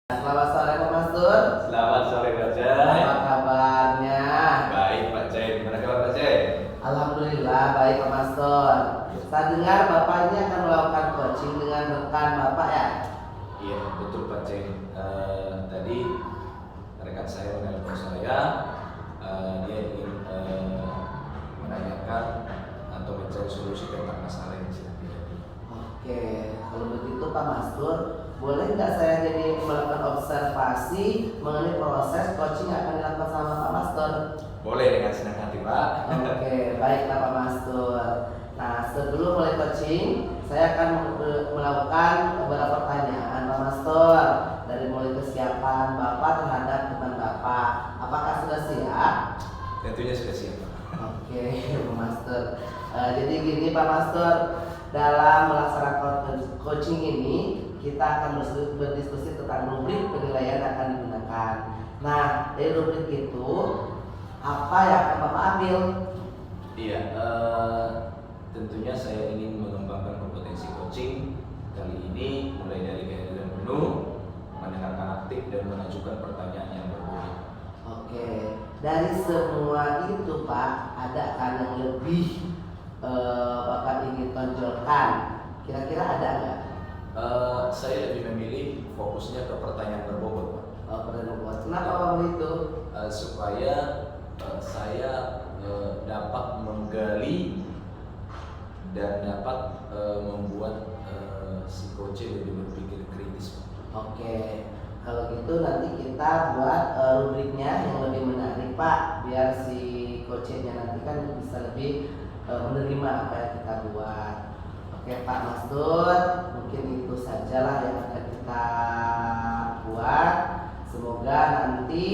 Selamat sore Pak Mastur. Selamat sore Pak Jai. Apa kabarnya? Baik Pak Jai, gimana kabar Pak Jai? Alhamdulillah baik Pak Mastur. Saya dengar Bapak ini akan melakukan coaching dengan rekan Bapak ya? Iya betul Pak Jai. Tadi rekan saya menelpon saya, dia ingin menanyakan atau mencari solusi tentang masalah yang sedang terjadi. Oke, kalau begitu Pak Mastur, boleh nggak saya jadi melakukan observasi mengenai proses coaching yang akan dilakukan sama Pak Mastur? Boleh dengan senang hati Pak. Oke, baiklah Pak Mastur. Nah, sebelum mulai coaching, saya akan melakukan beberapa pertanyaan Pak Mastur dari mulai kesiapan Bapak terhadap teman Bapak. Apakah sudah siap? Tentunya sudah siap Pak. Oke, Pak Mastur. Jadi gini Pak Mastur, dalam melaksanakan coaching ini kita akan berdiskusi tentang rubrik penilaian yang akan digunakan. Nah, dari rubrik itu apa yang akan Bapak ambil? Iya, tentunya saya ingin mengembangkan kompetensi coaching kali ini mulai dari kehadiran penuh, mendengarkan aktif dan mengajukan pertanyaan yang berbobot. Oke, dari semua itu Pak, ada kan yang lebih Bapak ingin tonjolkan? Kira-kira ada nggak? Saya lebih memilih fokusnya ke pertanyaan berbobot, Pak. Pertanyaan buat kenapa Bapak begitu? Supaya saya dapat menggali dan dapat membuat si coach lebih berpikir kritis, Pak. Oke, kalau gitu nanti kita buat rubriknya yang lebih menarik Pak, biar si coachnya nanti kan bisa lebih menerima apa yang kita buat. Oke Pak Mastur, mungkin itu sajalah yang akan kita buat. Semoga nanti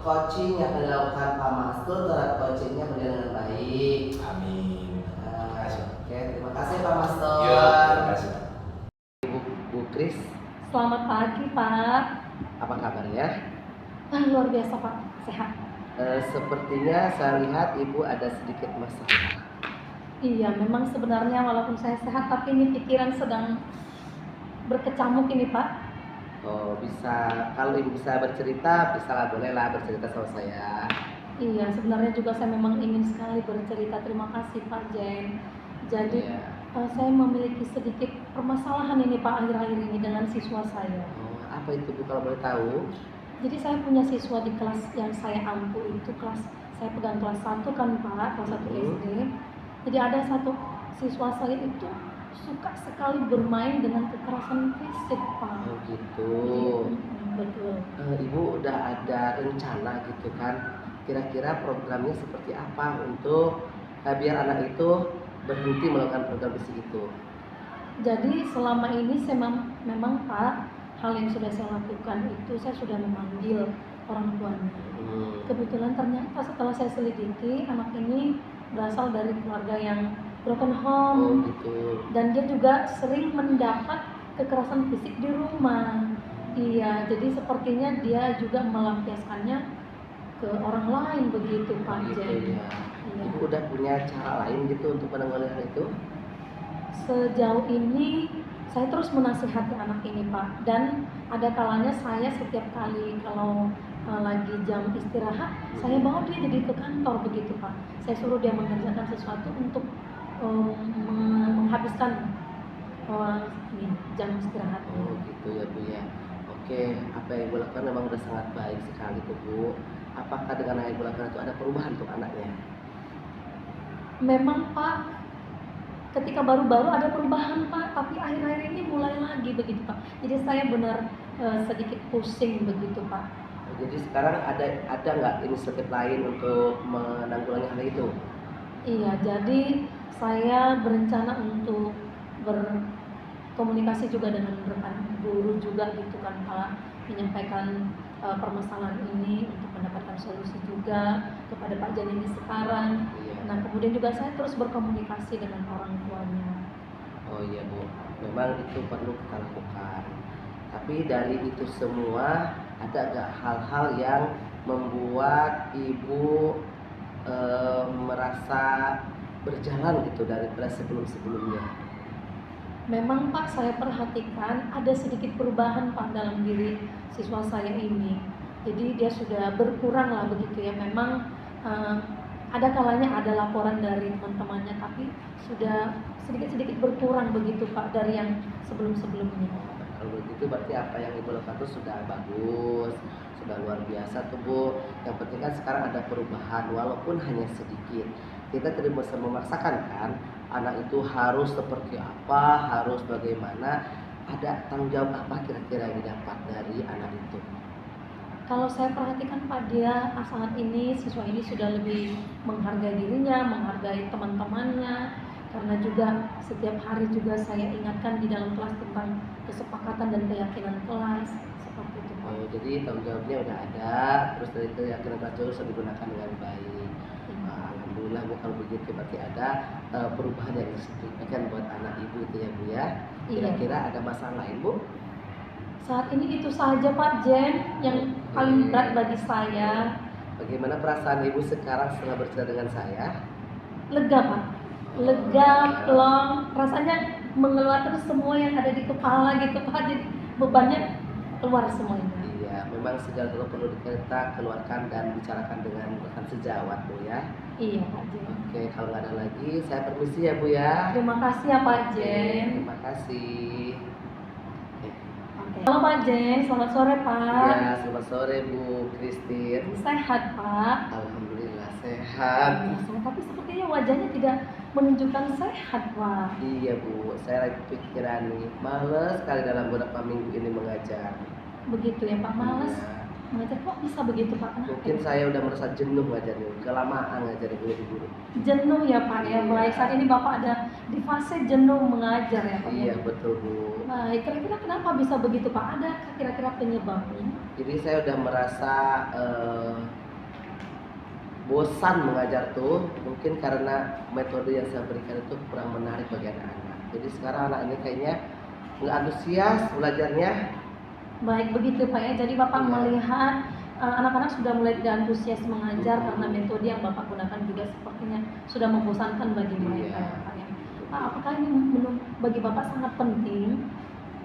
coaching yang akan dilakukan Pak Mastur terhadap coachingnya berjalan dengan baik. Amin. Terima kasih. Oke, terima kasih Pak Mastur. Ya, terima kasih. Bu Kris, Selamat pagi Pak. apa kabarnya? Luar biasa Pak, sehat. Sepertinya saya lihat Ibu ada sedikit masalah. Iya, memang sebenarnya walaupun saya sehat, tapi ini pikiran sedang berkecamuk ini Pak. Oh, bisa, kalau Ibu bisa bercerita, bisa lah, boleh lah bercerita sama saya. Iya, sebenarnya juga saya memang ingin sekali bercerita. Terima kasih Pak Jen. Jadi Iya. saya memiliki sedikit permasalahan ini Pak akhir-akhir ini dengan siswa saya. Oh, apa itu Bu kalau boleh tahu? Jadi saya punya siswa di kelas yang saya ampu itu saya pegang kelas 1 kan Pak, kelas 1 SD. Jadi ada satu siswa saya itu suka sekali bermain dengan kekerasan fisik Pak. Oh gitu. Betul. Ibu udah ada rencana gitu kan? Kira-kira programnya seperti apa untuk biar anak itu berhenti melakukan program fisik itu? Jadi selama ini saya memang Pak, hal yang sudah saya lakukan itu saya sudah memanggil orang tuanya. Kebetulan ternyata setelah saya selidiki, anak ini berasal dari keluarga yang broken home. Oh gitu. Dan dia juga sering mendapat kekerasan fisik di rumah. Iya, jadi sepertinya dia juga melampiaskannya ke orang lain begitu Pak Gitu Jen. ya. Iya. Ibu udah punya cara lain gitu untuk menangani hal itu? Sejauh ini saya terus menasihati anak ini Pak, dan ada kalanya saya setiap kali kalau lagi jam istirahat, saya bawa dia jadi ke kantor begitu Pak. Saya suruh dia mengerjakan sesuatu untuk menghabiskan jam istirahat. Oh gitu ya Bu ya. Oke, apa yang Ibu lakukan memang udah sangat baik sekali tuh Bu. Apakah dengan yang Ibu lakukan itu ada perubahan untuk anaknya? Memang Pak, ketika baru-baru ada perubahan Pak, tapi akhir-akhir ini mulai lagi begitu Pak. Jadi saya benar sedikit pusing begitu Pak. Jadi sekarang ada nggak inisiatif lain untuk menanggulangi hal itu? Iya, jadi saya berencana untuk berkomunikasi juga dengan rekan guru juga gitu kan Pak, menyampaikan permasalahan ini untuk mendapatkan solusi juga kepada Pak Jan ini sekarang. Iya. Nah, kemudian juga saya terus berkomunikasi dengan orang tuanya. Oh iya Bu, memang itu perlu kita lakukan. Tapi dari itu semua ada nggak hal-hal yang membuat Ibu merasa berjalan gitu daripada sebelum-sebelumnya? Memang Pak, saya perhatikan ada sedikit perubahan Pak dalam diri siswa saya ini. Jadi dia sudah berkurang lah begitu ya. Memang ada kalanya ada laporan dari teman-temannya, tapi sudah sedikit-sedikit berkurang begitu Pak dari yang sebelum-sebelumnya. Kalau begitu berarti apa yang Ibu lakukan itu sudah bagus, sudah luar biasa tuh Bu. Yang penting kan sekarang ada perubahan walaupun hanya sedikit. Kita tidak bisa memaksakan kan anak itu harus seperti apa, harus bagaimana. Ada tanggung jawab apa kira-kira yang didapat dari anak itu? Kalau saya perhatikan Pak, dia saat ini siswa ini sudah lebih menghargai dirinya, menghargai teman-temannya, karena juga setiap hari juga saya ingatkan di dalam kelas tentang kesepakatan dan keyakinan kelas seperti itu Pak. Oh, jadi tanggung jawabnya udah ada, terus dari itu keyakinan kelas juga sudah digunakan dengan baik. Alhamdulillah Bu, kalau begitu berarti ada perubahan yang signifikan buat anak Ibu itu ya Bu ya. Kira-kira ada masalah lain Bu? Saat ini itu saja Pak Jen yang paling berat bagi saya. Bagaimana perasaan Ibu sekarang setelah bercerita dengan saya? Lega Pak, lega, plong, rasanya mengeluarkan semua yang ada di kepala gitu Pak. Jadi bebannya keluar semuanya. Iya, memang segala sesuatu perlu kita keluarkan dan bicarakan dengan rekan sejawat Bu ya. Iya Pak Jen. Oke, kalau nggak ada lagi saya permisi ya Bu ya. Terima kasih ya Pak Jen. Terima kasih. Halo Pak Jen, selamat sore Pak. Ya, selamat sore Bu Christine. Sehat Pak? Alhamdulillah sehat. Tapi sepertinya wajahnya tidak menunjukkan sehat Pak. Iya Bu, saya lagi pikiran nih, males sekali dalam beberapa minggu ini mengajar. Begitu ya Pak, males Iya. mengajar, kok bisa begitu Pak? Kenapa? Mungkin saya udah merasa jenuh ngajarnya, kelamaan ngajar guru-guru. Jenuh ya Pak ya, baik. Saat ini Bapak ada di fase jenuh mengajar ya Pak Iya ya? betul Bu. Baik, kira-kira kenapa bisa begitu Pak? Ada kira-kira penyebabnya? Jadi saya udah merasa bosan mengajar tuh, mungkin karena metode yang saya berikan itu kurang menarik bagi anak-anak. Jadi sekarang anak ini kayaknya nggak antusias belajarnya. Baik begitu Pak ya, jadi Bapak Iya. melihat anak-anak sudah mulai tidak antusias mengajar karena metode yang Bapak gunakan juga sepertinya sudah membosankan bagi mereka Iya. ya Pak ya. Pak, apakah ini bagi Bapak sangat penting?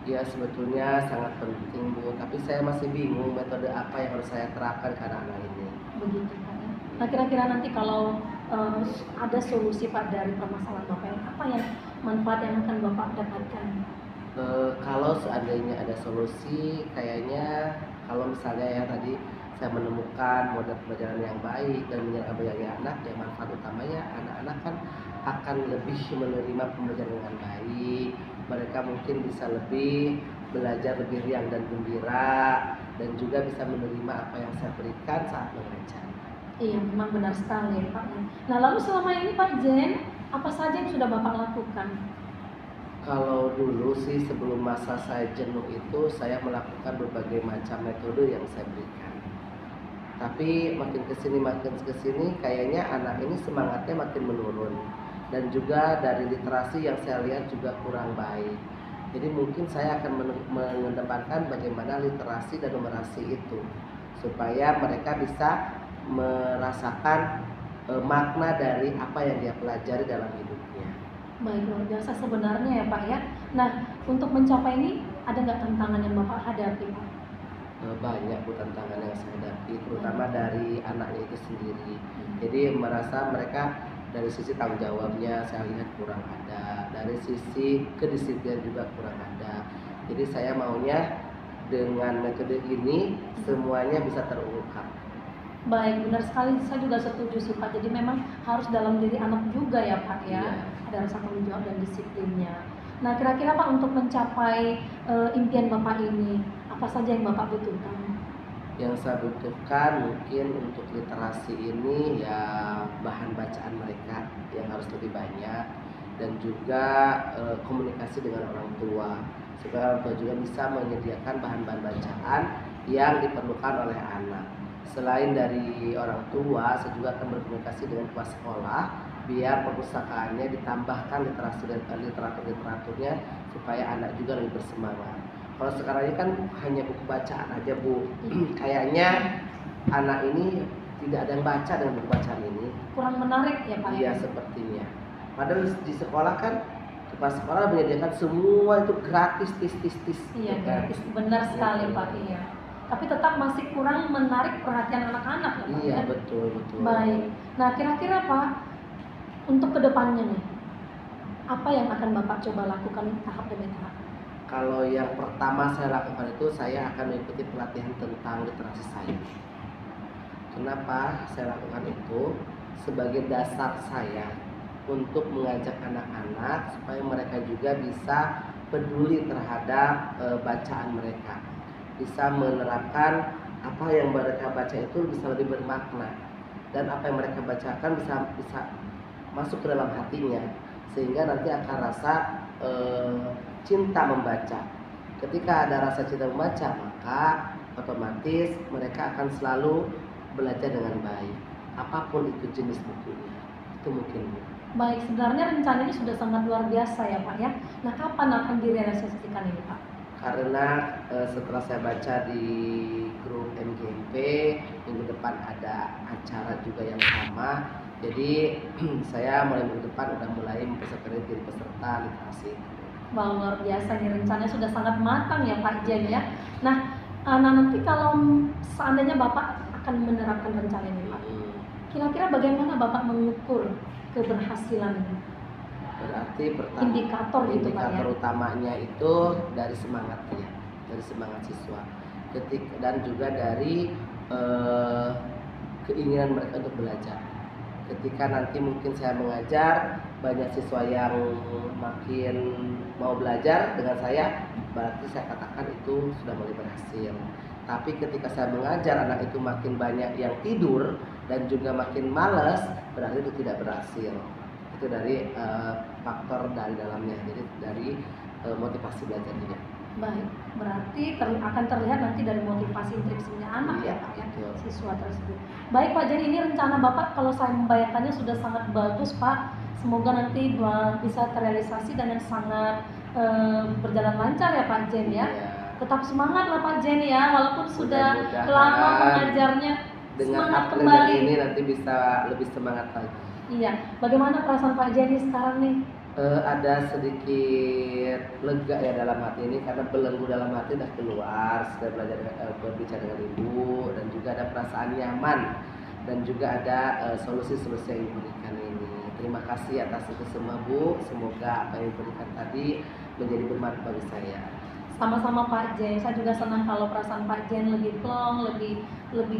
Ya sebetulnya sangat penting Bu, tapi saya masih bingung metode apa yang harus saya terapkan ke anak-anak ini. Begitu Pak ya. Nah kira-kira nanti kalau ada solusi Pak dari permasalahan Bapak yang apa yang manfaat yang akan Bapak dapatkan? Kalau seandainya ada solusi, kayaknya kalau misalnya ya tadi saya menemukan model pembelajaran yang baik dan menyerap bagi anak, ya manfaat utamanya anak-anak kan akan lebih menerima pembelajaran dengan baik. Mereka mungkin bisa lebih belajar lebih riang dan gembira, dan juga bisa menerima apa yang saya berikan saat mengajar. Iya, memang benar sekali ya Pak. Nah lalu selama ini Pak Jen, apa saja yang sudah Bapak lakukan? Kalau dulu sih sebelum masa saya jenuh itu saya melakukan berbagai macam metode yang saya berikan. Tapi makin kesini kayaknya anak ini semangatnya makin menurun. Dan juga dari literasi yang saya lihat juga kurang baik. Jadi mungkin saya akan mengedepankan bagaimana literasi dan numerasi itu, supaya mereka bisa merasakan makna dari apa yang dia pelajari dalam hidupnya. Baik, luar biasa sebenarnya ya Pak ya. Nah, untuk mencapai ini ada nggak tantangan yang Bapak hadapi Pak? Banyak Bu tantangan yang saya hadapi, terutama dari anaknya itu sendiri. Jadi merasa mereka dari sisi tanggung jawabnya saya lihat kurang ada, dari sisi kedisiplinan juga kurang ada. Jadi saya maunya dengan metode ini semuanya bisa terungkap. Baik, benar sekali, saya juga setuju sih Pak. Jadi memang harus dalam diri anak juga ya Pak ya. Iya. Ada rasa tanggung jawab dan disiplinnya. Nah, kira-kira Pak untuk mencapai impian Bapak ini, apa saja yang Bapak butuhkan? Yang saya butuhkan mungkin untuk literasi ini ya bahan bacaan mereka yang harus lebih banyak, dan juga komunikasi dengan orang tua, supaya orang tua juga bisa menyediakan bahan-bahan bacaan yang diperlukan oleh anak. Selain dari orang tua, saya juga akan berkomunikasi dengan kepala sekolah biar perpustakaannya ditambahkan literasi dan literaturnya supaya anak juga lebih bersemangat. Kalau sekarang ini kan hanya buku bacaan aja Bu. Kayaknya anak ini tidak ada yang baca dengan buku bacaan ini. Kurang menarik ya Pak? Iya sepertinya. Padahal di sekolah kan kepala sekolah menyediakan semua itu gratis, tis. Iya, gitu kan. gratis. Benar sekali Pak, iya. Tapi tetap masih kurang menarik perhatian anak-anak ya Pak. Iya, ya? betul. Baik. Nah, kira-kira Pak, untuk kedepannya nih, apa yang akan Bapak coba lakukan tahap demi tahap? Kalau yang pertama saya lakukan itu saya akan mengikuti pelatihan tentang literasi sains. Kenapa saya lakukan itu? Sebagai dasar saya untuk mengajak anak-anak supaya mereka juga bisa peduli terhadap bacaan mereka, bisa menerapkan apa yang mereka baca itu bisa lebih bermakna, dan apa yang mereka bacakan bisa masuk ke dalam hatinya, sehingga nanti akan rasa cinta membaca. Ketika ada rasa cinta membaca, maka otomatis mereka akan selalu belajar dengan baik, apapun itu jenis bukunya. Itu mungkin. Baik, sebenarnya rencana ini sudah sangat luar biasa ya Pak ya. Nah, kapan akan direalisasikan ini Pak? Karena setelah saya baca di grup MGMP, minggu depan ada acara juga yang sama. Jadi saya minggu depan udah mulai mempersiapkan diri peserta literasi. Wah, luar biasa nih, rencananya sudah sangat matang ya Pak Jen ya. Nah, nanti kalau seandainya Bapak akan menerapkan rencana ini Pak, kira-kira bagaimana Bapak mengukur keberhasilannya? Berarti pertama Indikator gitu Pak ya. Indikator utamanya itu dari semangatnya, dari semangat siswa, dan juga dari keinginan mereka untuk belajar. Ketika nanti mungkin saya mengajar, banyak siswa yang makin mau belajar dengan saya, berarti saya katakan itu sudah mulai berhasil. Tapi ketika saya mengajar anak itu makin banyak yang tidur dan juga makin malas, berarti itu tidak berhasil. Itu dari faktor dari dalamnya, jadi dari motivasi belajarnya. Baik, berarti akan terlihat nanti dari motivasi intriksinya anak Iya, ya Pak ya, betul. siswa tersebut. Baik Pak, jadi ini rencana Bapak kalau saya membayangkannya sudah sangat bagus Pak. Semoga nanti bisa terrealisasi dengan sangat berjalan lancar ya Pak Jen ya. Iya. Tetap semangat lah Pak Jen ya, walaupun sudah Mudah-mudahan lama mengajarnya, Dengan semangat upload kembali. ini nanti bisa lebih semangat lagi. Iya, bagaimana perasaan Pak Jen sekarang nih? Ada sedikit lega ya dalam hati ini, karena belenggu dalam hati udah keluar, sudah belajar berbicara dengan ibu, dan juga ada perasaan nyaman, dan juga ada solusi-solusi yang diberikan ini. Terima kasih atas itu semua Bu, semoga apa yang diberikan tadi menjadi bermanfaat bagi saya. Sama-sama Pak Jen, saya juga senang kalau perasaan Pak Jen lebih plong, lebih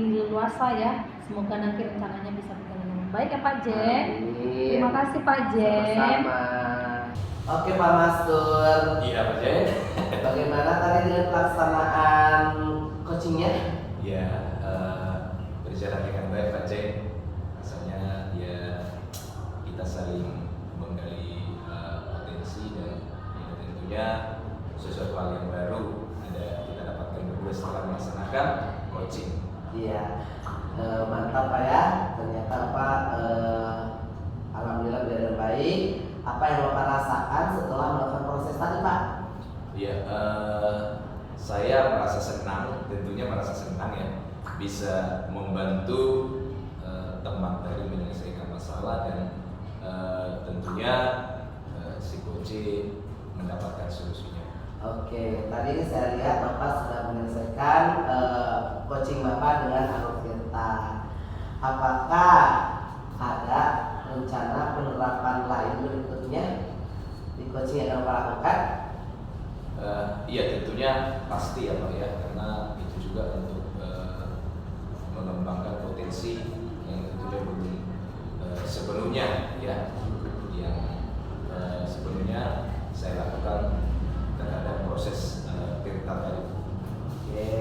leluasa ya. Semoga nanti rencananya bisa berjalan dengan baik ya Pak Jen. Amin. Terima kasih Pak Jen. Sama-sama. Oke Pak Mastur, Iya Pak Jen. bagaimana tadi dengan pelaksanaan coachingnya? Ya, berjalan dengan baik Pak Jen. Rasanya ya kita saling menggali potensi, dan ya, tentunya sesuatu hal yang baru kita dapatkan berdua setelah melaksanakan coaching. Iya, mantap Pak ya. Ternyata Pak alhamdulillah berjalan baik. Apa yang Bapak rasakan setelah melakukan proses tadi Pak? Ya, saya merasa senang, tentunya merasa senang ya, bisa membantu teman tadi menyelesaikan masalah, dan tentunya si coach mendapatkan solusinya. Oke, tadi saya lihat Bapak sudah menyelesaikan coaching Bapak dengan Alur Tirta. Apakah ada rencana penerapan lain berikutnya di coaching yang Bapak lakukan? Iya, tentunya pasti ya Pak ya, karena itu juga untuk mengembangkan potensi yang tentunya belum sebelumnya ya, yang sebelumnya saya lakukan terhadap proses Tirta tadi. Oke,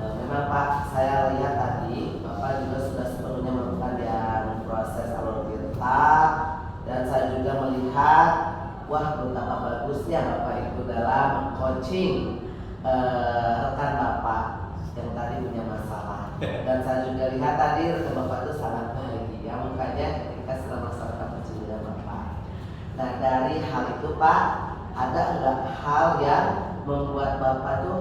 memang Pak, saya lihat tadi Bapak juga sudah sepenuhnya melakukan yang proses Alur Tirta, dan saya juga melihat wah betapa bagusnya Bapak itu dalam coaching rekan Bapak yang tadi punya masalah. Dan saya juga lihat tadi rekan Bapak itu sangat bahagia mukanya ketika sedang melaksanakan coaching dengan Bapak. Nah, dari hal itu Pak, ada nggak hal yang membuat Bapak tuh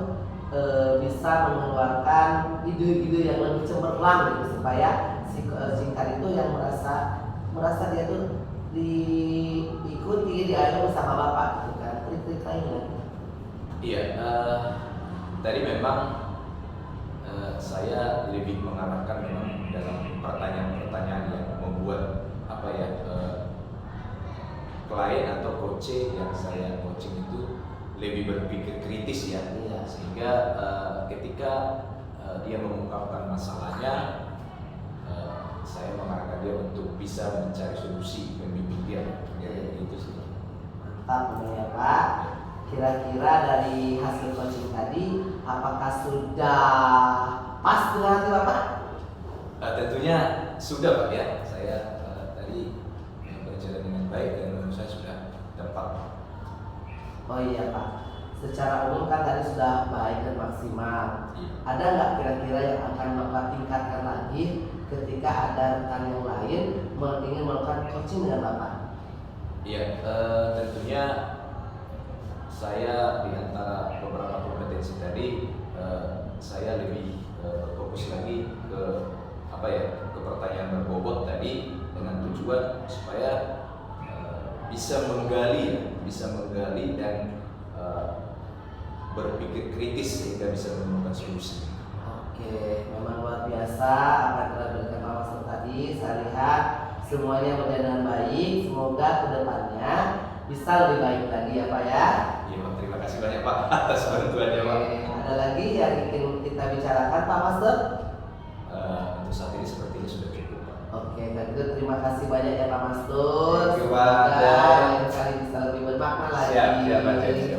bisa mengeluarkan ide-ide yang lebih cemerlang gitu, supaya si singkat itu yang merasa dia tuh diikuti, diayomi sama Bapak gitu kan, trik-trik lainnya. Iya, tadi memang saya lebih mengarahkan memang dalam pertanyaan-pertanyaan yang membuat apa ya klien atau coach yang saya coaching itu lebih berpikir kritis ya, Iya. sehingga ketika dia mengungkapkan masalahnya, saya mengarahkan dia untuk bisa mencari solusi, membimbing dia, ya itu sih. Mantap ya Pak. Kira-kira dari hasil coaching tadi, apakah sudah pas dengan hati Bapak? Tentunya sudah Pak ya, saya tadi berjalan dengan baik dan menurut saya sudah tepat. Oh iya Pak, secara umum kan tadi sudah baik dan maksimal. Iya. Ada nggak kira-kira yang akan Bapak tingkatkan lagi ketika ada rekan yang lain ingin melakukan coaching dengan Bapak? Iya, tentunya saya di antara beberapa kompetensi tadi, saya lebih fokus lagi ke apa ya, ke pertanyaan berbobot tadi dengan tujuan supaya bisa menggali dan berpikir kritis sehingga bisa menemukan solusi. Oke, memang luar biasa apa yang telah diberikan Pak Master tadi. Saya lihat semuanya berjalan dengan baik. Semoga kedepannya bisa lebih baik lagi ya Pak ya. Iya Pak, terima kasih banyak Pak atas bantuannya Pak. Oke, ada lagi yang ingin kita bicarakan Pak Master? Untuk saat ini seperti ini sudah cukup Pak. Oke, kalau gitu terima kasih banyak ya Pak Master. Thank you, Pak. Semoga lain kali bisa lebih bermakna lagi. Siap, Pak.